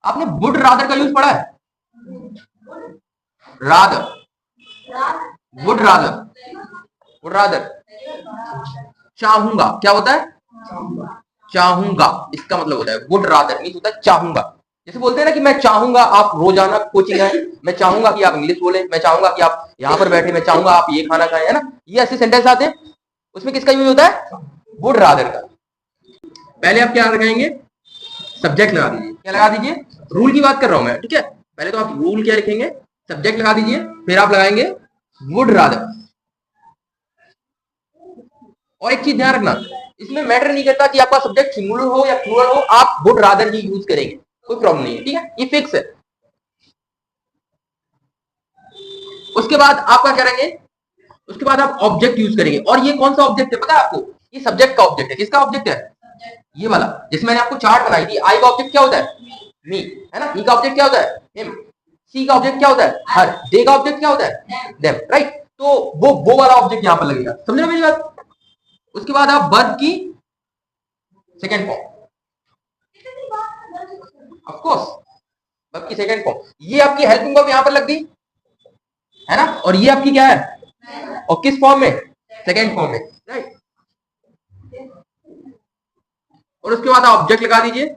आपने would rather का use पढ़ा है? Rather, would rather, would rather, चाहूंगा क्या होता है? चाहूंगा, इसका मतलब होता है वुड रादर मीन्स होता है चाहूंगा। जैसे बोलते हैं ना कि मैं चाहूंगा आप रोजाना कोचिंग आए, मैं चाहूंगा कि आप इंग्लिश बोले, मैं चाहूंगा कि आप यहाँ पर बैठे, मैं चाहूंगा आप ये खाना खाएं, है ना, ये ऐसे सेंटेंस आते हैं। उसमें किसका यूज होता है? वुड रादर का। पहले आप क्या लगाएंगे? सब्जेक्ट लगा दीजिए। क्या लगा दीजिए? रूल की बात कर रहा हूं मैं, ठीक है। पहले तो आप रूल क्या लिखेंगे? सब्जेक्ट लगा दीजिए, फिर आप लगाएंगे वुड रादर। और एक चीज ध्यान रखना, इसमें मैटर नहीं करता कि आपका सब्जेक्ट सिंगुलर हो या प्लूरल हो, आप वुड रादर ही यूज करेंगे, कोई प्रॉब्लम नहीं है, ठीक है, ये फिक्स है। उसके बाद आप क्या करेंगे? उसके बाद आप ऑब्जेक्ट यूज करेंगे। और ये कौन सा ऑब्जेक्ट है पता है आपको? ये सब्जेक्ट का ऑब्जेक्ट है। किसका ऑब्जेक्ट है? ये वाला, जिसमें मैंने आपको चार्ट बनाई थी। आई का ऑब्जेक्ट क्या होता है? मी, है ना। ई का ऑब्जेक्ट क्या होता है? हिम। सी का ऑब्जेक्ट क्या होता है? हर। दे का ऑब्जेक्ट क्या होता है? Them, right. तो वो वाला ऑब्जेक्ट यहां पर लगेगा, समझ रहे मेरी बात? उसके बाद आप वर्ब की second form, of course verb की सेकेंड फॉर्म, ये आपकी हेल्पिंग वर्ब यहां पर लग गई, है ना। और ये आपकी क्या है? और किस फॉर्म में? सेकेंड फॉर्म में, राइट। और उसके बाद आप ऑब्जेक्ट लगा दीजिए।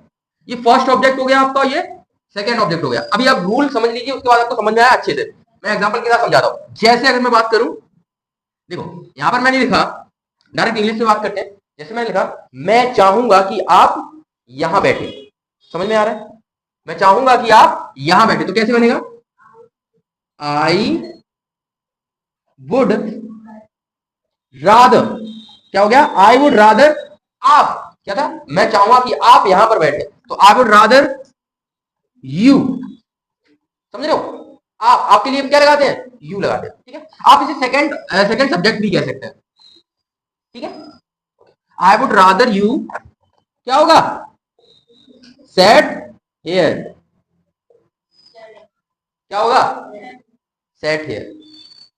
ये फर्स्ट ऑब्जेक्ट हो गया आपका, ये सेकेंड ऑब्जेक्ट हो गया। अभी आप रूल समझ लीजिए, उसके बाद आपको समझ में आया अच्छे से। मैं एग्जांपल के साथ समझाता हूं। जैसे अगर मैं बात करूं, देखो यहां पर मैंने लिखा, डायरेक्ट इंग्लिश में बात करते हैं। जैसे मैंने लिखा, मैं चाहूंगा कि आप यहां बैठे, समझ में आ रहा है? मैं चाहूंगा कि आप यहां बैठे, तो कैसे बनेगा? आई वुड रादर, क्या हो गया? आई वुड रादर, आप क्या था? मैं चाहूंगा कि आप यहां पर बैठे, तो आई वुड रादर यू, समझ रहे हो? आप, आपके लिए क्या लगाते हैं? यू लगाते हैं, ठीक है। आप इसे सेकंड सब्जेक्ट भी कह सकते हैं, ठीक है। आई वुड रादर यू क्या होगा? सेट हेयर, क्या होगा? Set hair.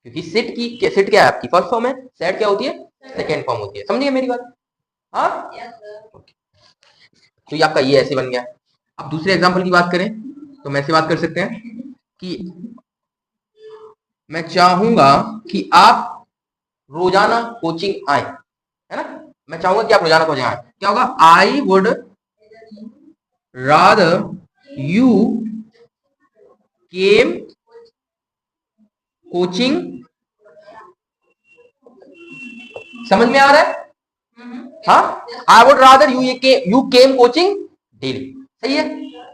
क्योंकि सिट क्या है आपकी? फर्स्ट फॉर्म है। सेट क्या होती है? सेकेंड फॉर्म होती है। समझिए मेरी बात? हाँ, तो ये आपका ये ऐसे बन गया। अब दूसरे एग्जांपल की बात करें तो मैं ऐसे बात कर सकते हैं कि मैं चाहूंगा कि आप रोजाना कोचिंग आए, है ना। मैं चाहूंगा कि आप रोजाना कोचिंग आए, क्या होगा? I would rather you came coaching, समझ में आ रहा है? हाँ, I would rather you came coaching daily, सही है।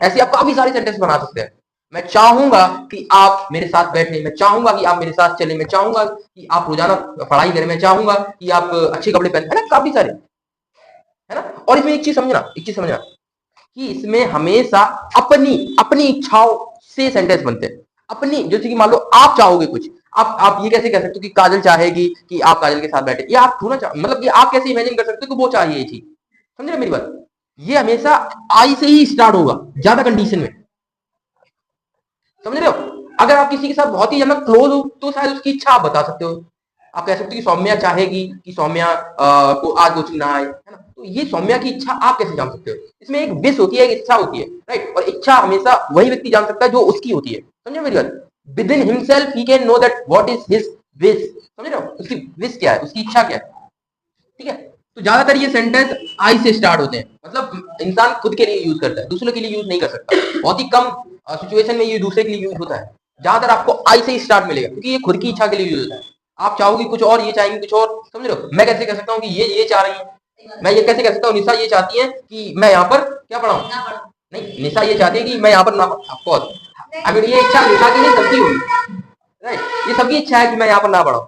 ऐसे आप काफी सारे सेंटेंस बना सकते हैं। मैं चाहूंगा कि आप मेरे साथ बैठे, मैं चाहूंगा कि आप मेरे साथ चले, मैं चाहूंगा कि आप रोजाना पढ़ाई करें, मैं चाहूंगा कि आप अच्छे कपड़े पहने, है ना, काफी सारे, है ना। और इसमें एक चीज समझना कि इसमें हमेशा अपनी अपनी इच्छाओं से सेंटेंस बनते हैं। अपनी, जैसे कि मान लो आप चाहोगे कुछ, आप ये कैसे कह सकते हो कि काजल चाहेगी कि आप काजल के साथ बैठे, ये आप थोड़ा मतलब ये आप कैसे इमेजिन कर सकते हो कि वो चाहिए ये चीज, समझ रहे मेरी बात? ये हमेशा आई से ही स्टार्ट होगा ज्यादा कंडीशन में, समझ रहे हो? अगर आप किसी के साथ बहुत ही ज्यादा क्लोज हो तो शायद उसकी इच्छा आप बता सकते हो। आप कह सकते हो कि सौम्या चाहेगी कि सौम्या को आज कोचिंग ना आए, है ना। तो ये सौम्या की इच्छा आप कैसे जान सकते हो? इसमें एक विश होती है, एक इच्छा होती है, राइट। और इच्छा हमेशा वही व्यक्ति जान सकता है जो उसकी होती है, समझे मेरी बात? With in himself he can know that what is his wish, समझ रहे हो? उसकी विश क्या है, उसकी इच्छा क्या है, ठीक है। तो ज्यादातर ये सेंटेंस आई से स्टार्ट होते हैं, मतलब इंसान खुद के लिए यूज करता है, दूसरों के लिए यूज नहीं कर सकता। बहुत ही कम सिचुएशन में ये दूसरे के लिए यूज होता है। ज्यादातर आपको आई से ही स्टार्ट मिलेगा, क्योंकि ये खुद की इच्छा के लिए यूज होता है। आप चाहोगे कुछ और, ये चाहेंगे कुछ और, समझ रहे हो? मैं कैसे कह सकता हूँ कि ये चाह रही है? मैं ये कैसे कह सकता हूँ निशा ये चाहती है कि मैं यहाँ पर क्या पढ़ाऊँ? नहीं, निशा ये चाहती है कि मैं यहाँ पर ना, ऑफकोर्स अगर ये इच्छा निशा की नहीं सबकी होगी, राइट। ये सबकी इच्छा है कि मैं यहाँ पर ना पढ़ाऊँ।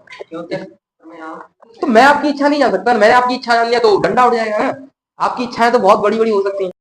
तो मैं आपकी इच्छा नहीं जान सकता, मैंने आपकी इच्छा जान लिया तो डंडा उड़ जाएगा ना। आपकी इच्छाएं तो बहुत बड़ी बड़ी हो सकती हैं।